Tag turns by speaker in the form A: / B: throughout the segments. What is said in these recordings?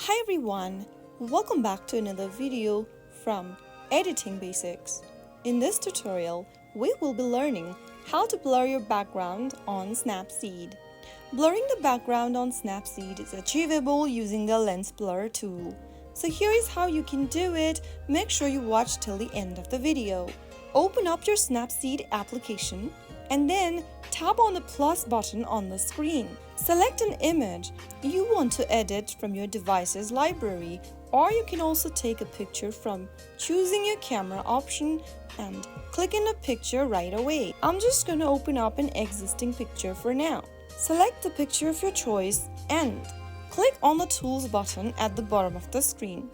A: Hi everyone, welcome back to another video from Editing Basics. In this tutorial, we will be learning how to blur your background on Snapseed. Blurring the background on Snapseed is achievable using the Lens Blur tool. So here is how you can do it. Make sure you watch till the end of the video. Open up your Snapseed application and then tap on the plus button on the screen. Select an image you want to edit from your device's library, or you can also take a picture from choosing your camera option and click in a picture right away. I'm just going to open up an existing picture for now. Select the picture of your choice and click on the Tools button at the bottom of the screen.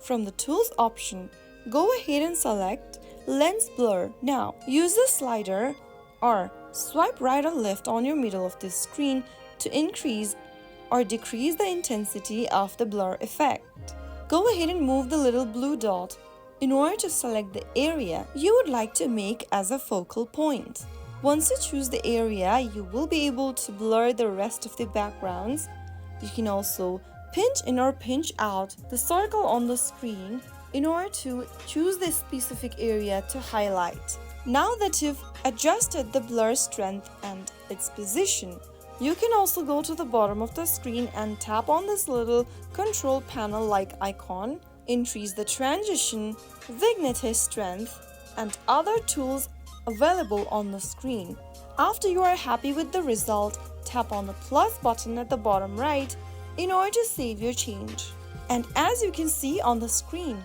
A: From the Tools option, go ahead and select Lens Blur. Now, use the slider or swipe right or left on your middle of this screen to increase or decrease the intensity of the blur effect. Go ahead and move the little blue dot in order to select the area you would like to make as a focal point. Once you choose the area, you will be able to blur the rest of the backgrounds. You can also pinch in or pinch out the circle on the screen in order to choose the specific area to highlight. Now that you've adjusted the blur strength and its position, you can also go to the bottom of the screen and tap on this little control panel-like icon, increase the transition, vignette strength, and other tools available on the screen. After you are happy with the result, tap on the plus button at the bottom right in order to save your change. And as you can see on the screen,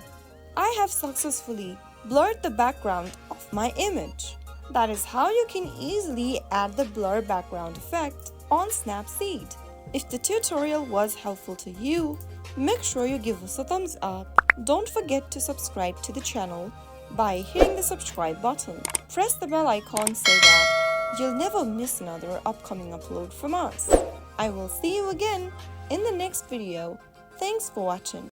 A: I have successfully blurred the background of my image. That is how you can easily add the blur background effect on Snapseed. If the tutorial was helpful to you, make sure you give us a thumbs up. Don't forget to subscribe to the channel by hitting the subscribe button. Press the bell icon so that you'll never miss another upcoming upload from us. I will see you again in the next video. Thanks for watching.